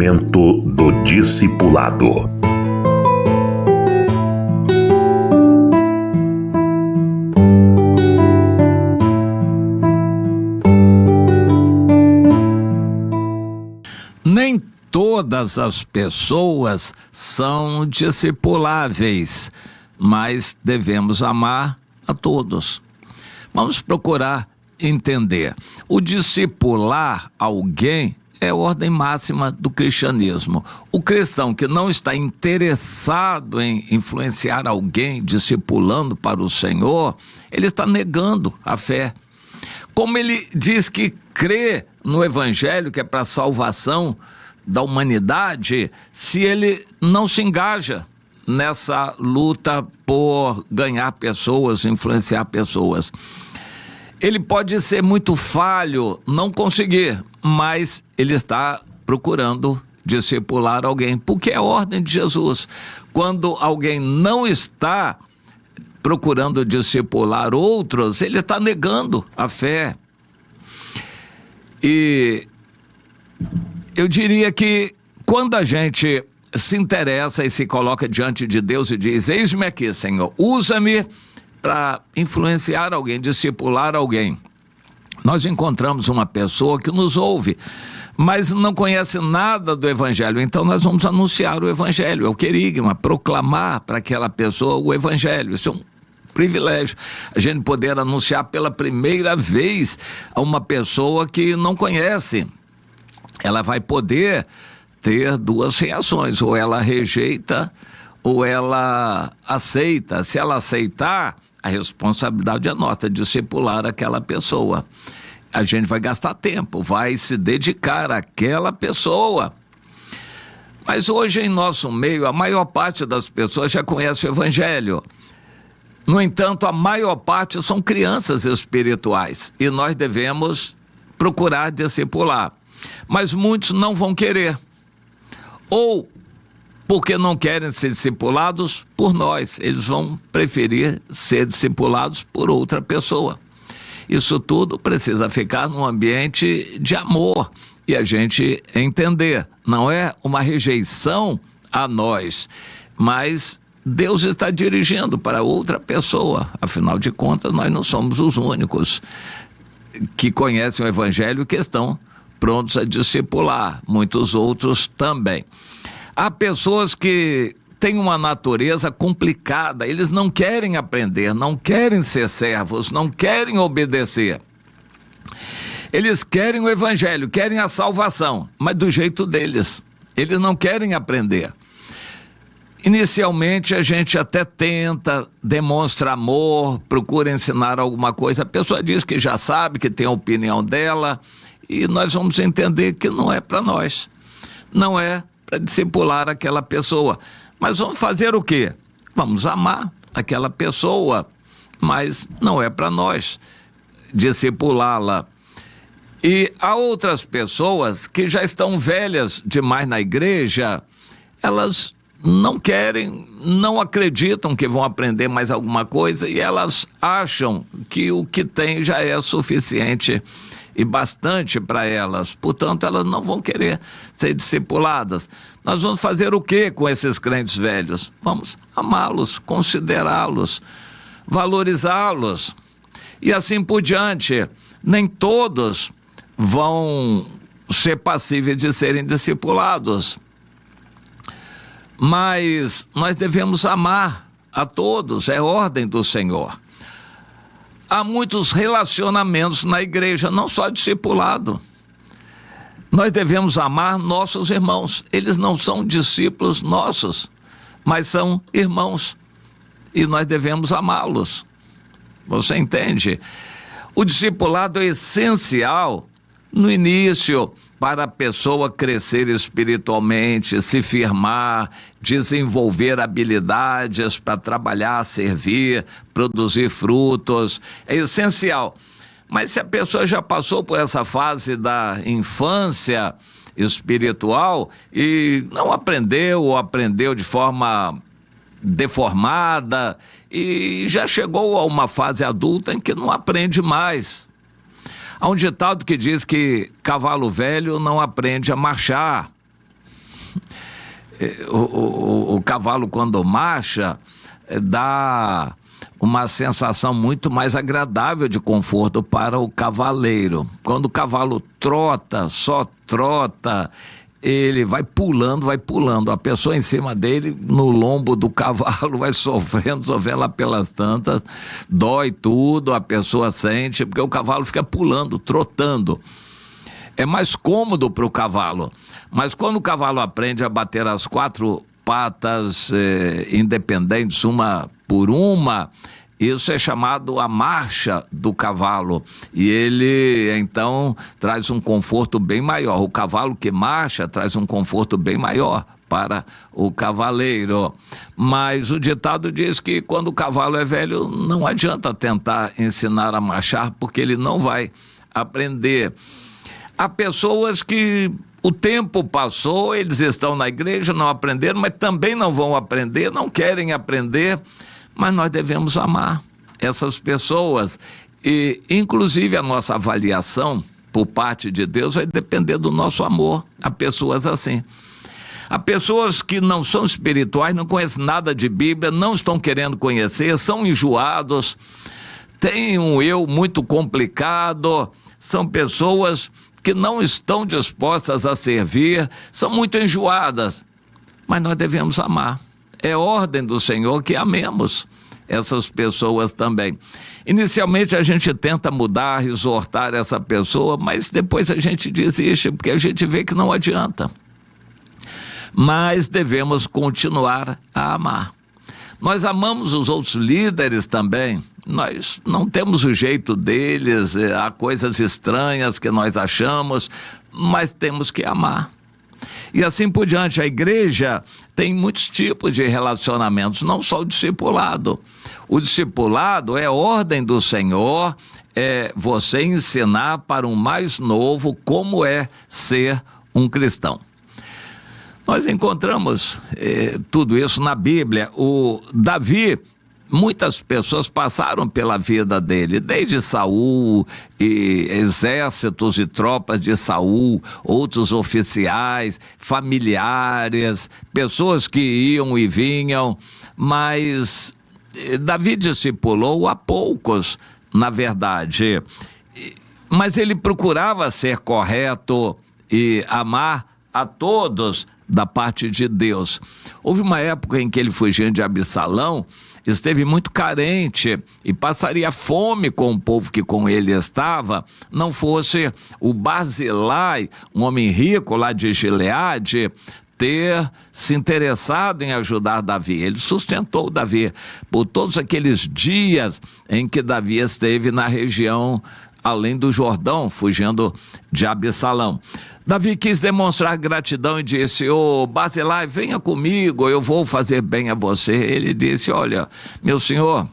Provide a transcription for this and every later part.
Momento do Discipulado. Nem todas as pessoas são discipuláveis, mas devemos amar a todos. Vamos procurar entender. O discipular alguém é a ordem máxima do cristianismo. O cristão que não está interessado em influenciar alguém, discipulando para o Senhor, ele está negando a fé. Como ele diz que crê no evangelho, que é para a salvação da humanidade, se ele não se engaja nessa luta por ganhar pessoas, influenciar pessoas. Ele pode ser muito falho, não conseguir, mas ele está procurando discipular alguém, porque é a ordem de Jesus. Quando alguém não está procurando discipular outros, ele está negando a fé. E eu diria que quando a gente se interessa e se coloca diante de Deus e diz: eis-me aqui, Senhor, usa-me para influenciar alguém, discipular alguém. Nós encontramos uma pessoa que nos ouve, mas não conhece nada do evangelho, então nós vamos anunciar o evangelho, é o querigma, proclamar para aquela pessoa o evangelho. Isso é um privilégio, a gente poder anunciar pela primeira vez a uma pessoa que não conhece. Ela vai poder ter duas reações, ou ela rejeita ou ela aceita. Se ela aceitar, a responsabilidade é nossa, discipular aquela pessoa. A gente vai gastar tempo, vai se dedicar àquela pessoa. Mas hoje em nosso meio, a maior parte das pessoas já conhece o evangelho. No entanto, a maior parte são crianças espirituais e nós devemos procurar discipular. Mas muitos não vão querer, ou porque não querem ser discipulados por nós, eles vão preferir ser discipulados por outra pessoa. Isso tudo precisa ficar num ambiente de amor e a gente entender, não é uma rejeição a nós, mas Deus está dirigindo para outra pessoa. Afinal de contas, nós não somos os únicos que conhecem o evangelho e que estão prontos a discipular, muitos outros também. Há pessoas que têm uma natureza complicada, eles não querem aprender, não querem ser servos, não querem obedecer. Eles querem o evangelho, querem a salvação, mas do jeito deles. Eles não querem aprender. Inicialmente a gente até tenta, demonstra amor, procura ensinar alguma coisa. A pessoa diz que já sabe, que tem a opinião dela, e nós vamos entender que não é para nós. Não é para discipular aquela pessoa. Mas vamos fazer o quê? Vamos amar aquela pessoa, mas não é para nós discipulá-la. E há outras pessoas que já estão velhas demais na igreja, elas não querem, não acreditam que vão aprender mais alguma coisa e elas acham que o que tem já é suficiente e bastante para elas, portanto elas não vão querer ser discipuladas. Nós vamos fazer o que com esses crentes velhos? Vamos amá-los, considerá-los, valorizá-los e assim por diante. Nem todos vão ser passíveis de serem discipulados, mas nós devemos amar a todos, é ordem do Senhor. Há muitos relacionamentos na igreja, não só discipulado. Nós devemos amar nossos irmãos. Eles não são discípulos nossos, mas são irmãos. E nós devemos amá-los. Você entende? O discipulado é essencial no início para a pessoa crescer espiritualmente, se firmar, desenvolver habilidades para trabalhar, servir, produzir frutos. É essencial. Mas se a pessoa já passou por essa fase da infância espiritual e não aprendeu ou aprendeu de forma deformada e já chegou a uma fase adulta em que não aprende mais. Há um ditado que diz que cavalo velho não aprende a marchar. o cavalo, quando marcha, dá uma sensação muito mais agradável de conforto para o cavaleiro. Quando o cavalo trota, só trota, ele vai pulando, a pessoa em cima dele, no lombo do cavalo, vai sofrendo lá pelas tantas, dói tudo, a pessoa sente, porque o cavalo fica pulando, trotando. É mais cômodo para o cavalo, mas quando o cavalo aprende a bater as quatro patas independentes, uma por uma, isso é chamado a marcha do cavalo, e ele então traz um conforto bem maior. O cavalo que marcha traz um conforto bem maior para o cavaleiro. Mas o ditado diz que quando o cavalo é velho, não adianta tentar ensinar a marchar, porque ele não vai aprender. Há pessoas que o tempo passou, eles estão na igreja, não aprenderam, mas também não vão aprender, não querem aprender, mas nós devemos amar essas pessoas. E, inclusive, a nossa avaliação por parte de Deus vai depender do nosso amor a pessoas assim. Há pessoas que não são espirituais, não conhecem nada de Bíblia, não estão querendo conhecer, são enjoados, têm um eu muito complicado, são pessoas que não estão dispostas a servir, são muito enjoadas, mas nós devemos amar. É ordem do Senhor que amemos essas pessoas também. Inicialmente a gente tenta mudar, exortar essa pessoa, mas depois a gente desiste, porque a gente vê que não adianta. Mas devemos continuar a amar. Nós amamos os outros líderes também, nós não temos o jeito deles, há coisas estranhas que nós achamos, mas temos que amar. E assim por diante, a igreja tem muitos tipos de relacionamentos, não só o discipulado. O discipulado é ordem do Senhor, é você ensinar para um mais novo como é ser um cristão. Nós encontramos tudo isso na Bíblia. O Davi, muitas pessoas passaram pela vida dele, desde Saul, e exércitos e tropas de Saul, outros oficiais, familiares, pessoas que iam e vinham, mas Davi discipulou a poucos, na verdade, mas ele procurava ser correto e amar a todos da parte de Deus. Houve uma época em que ele fugindo de Absalão, esteve muito carente e passaria fome com o povo que com ele estava, não fosse o Barzilai, um homem rico lá de Gileade, ter se interessado em ajudar Davi. Ele sustentou Davi por todos aqueles dias em que Davi esteve na região além do Jordão, fugindo de Absalão. Davi quis demonstrar gratidão e disse: ô Barzilai, venha comigo, eu vou fazer bem a você. Ele disse: olha, meu senhor,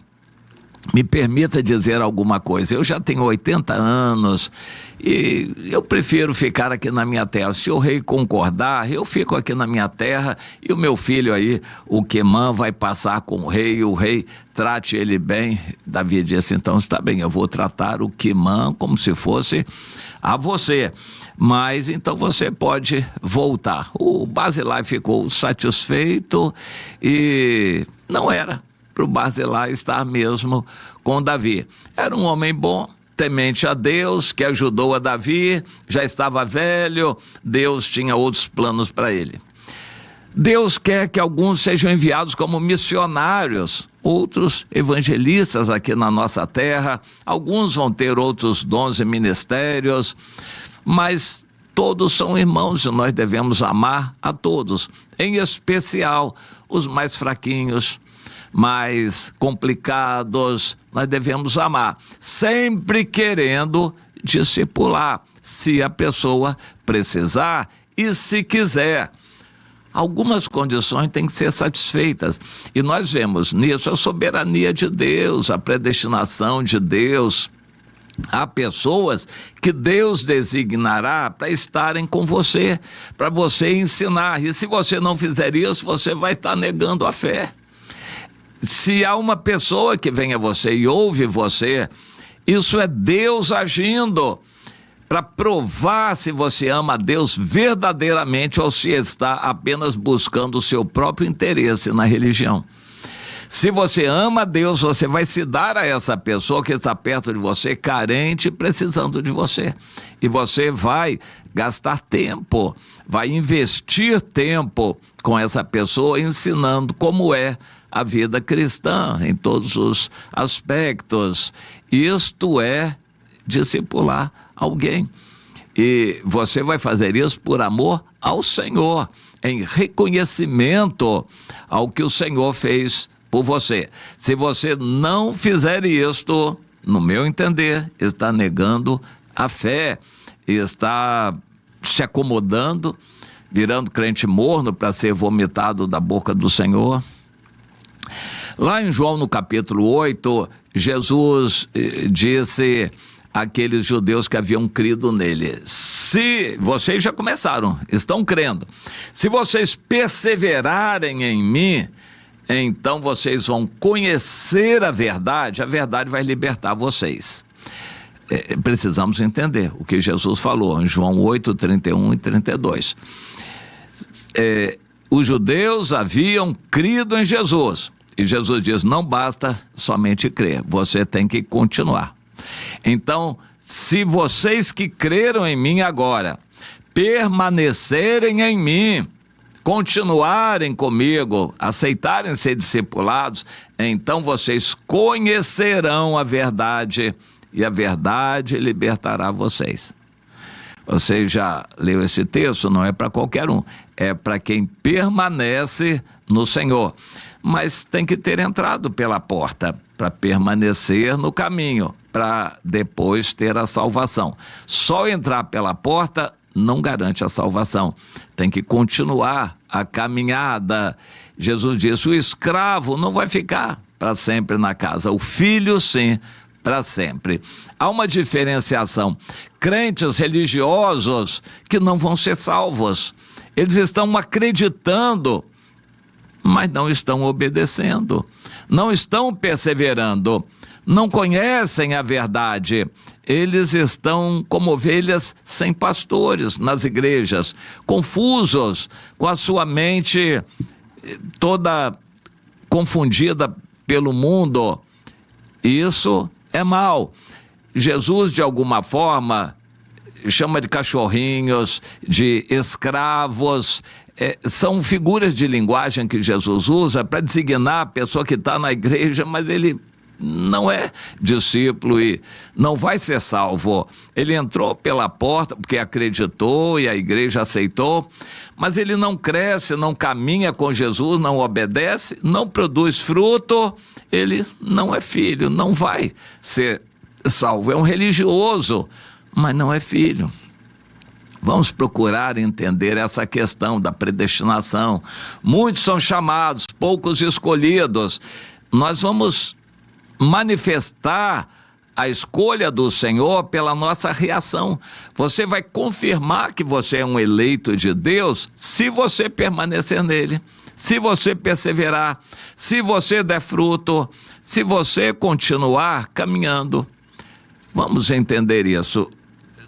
me permita dizer alguma coisa, eu já tenho 80 anos e eu prefiro ficar aqui na minha terra. Se o rei concordar, eu fico aqui na minha terra e o meu filho aí, o Quemã, vai passar com o rei trate ele bem. Davi disse: então está bem, eu vou tratar o Quemã como se fosse a você, mas então você pode voltar. O Barzilai ficou satisfeito e não era para o Barzilai estar mesmo com Davi. Era um homem bom, temente a Deus, que ajudou a Davi, já estava velho, Deus tinha outros planos para ele. Deus quer que alguns sejam enviados como missionários, outros evangelistas aqui na nossa terra, alguns vão ter outros dons e ministérios, mas todos são irmãos e nós devemos amar a todos, em especial os mais fraquinhos, mais complicados, nós devemos amar, sempre querendo discipular, se a pessoa precisar e se quiser. Algumas condições têm que ser satisfeitas, e nós vemos nisso a soberania de Deus, a predestinação de Deus. Há pessoas que Deus designará para estarem com você, para você ensinar, e se você não fizer isso, você vai estar negando a fé. Se há uma pessoa que vem a você e ouve você, isso é Deus agindo para provar se você ama a Deus verdadeiramente ou se está apenas buscando o seu próprio interesse na religião. Se você ama a Deus, você vai se dar a essa pessoa que está perto de você, carente, precisando de você. E você vai gastar tempo, vai investir tempo com essa pessoa, ensinando como é a vida cristã em todos os aspectos. Isto é discipular alguém. E você vai fazer isso por amor ao Senhor, em reconhecimento ao que o Senhor fez por você. Se você não fizer isto, no meu entender, está negando a fé, está se acomodando, virando crente morno para ser vomitado da boca do Senhor. Lá em João, no capítulo 8, Jesus disse àqueles judeus que haviam crido nele: se vocês já começaram, estão crendo, se vocês perseverarem em mim, então vocês vão conhecer a verdade vai libertar vocês. Precisamos entender o que Jesus falou em João 8, 31 e 32. Os judeus haviam crido em Jesus, e Jesus diz: não basta somente crer, você tem que continuar. Então, se vocês que creram em mim agora permanecerem em mim, continuarem comigo, aceitarem ser discipulados, então vocês conhecerão a verdade, e a verdade libertará vocês. Você já leu esse texto? Não é para qualquer um, é para quem permanece no Senhor. Mas tem que ter entrado pela porta para permanecer no caminho, para depois ter a salvação. Só entrar pela porta não garante a salvação. Tem que continuar a caminhada. Jesus disse: o escravo não vai ficar para sempre na casa, o filho sim, para sempre. Há uma diferenciação. Crentes religiosos que não vão ser salvos, eles estão acreditando, mas não estão obedecendo, não estão perseverando, não conhecem a verdade. Eles estão como ovelhas sem pastores nas igrejas, confusos, com a sua mente toda confundida pelo mundo. Isso é mal. Jesus, de alguma forma, chama de cachorrinhos, de escravos. São figuras de linguagem que Jesus usa para designar a pessoa que está na igreja, mas ele não é discípulo e não vai ser salvo. Ele entrou pela porta porque acreditou e a igreja aceitou, mas ele não cresce, não caminha com Jesus, não obedece, não produz fruto, ele não é filho, não vai ser salvo. É um religioso, mas não é filho. Vamos procurar entender essa questão da predestinação. Muitos são chamados, poucos escolhidos. Nós vamos manifestar a escolha do Senhor pela nossa reação. Você vai confirmar que você é um eleito de Deus se você permanecer nele, se você perseverar, se você der fruto, se você continuar caminhando. Vamos entender isso.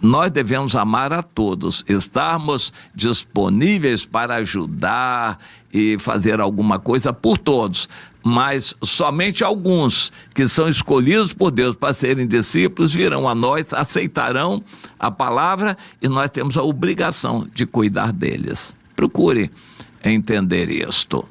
Nós devemos amar a todos, estarmos disponíveis para ajudar e fazer alguma coisa por todos, mas somente alguns que são escolhidos por Deus para serem discípulos virão a nós, aceitarão a palavra e nós temos a obrigação de cuidar deles. Procure entender isto.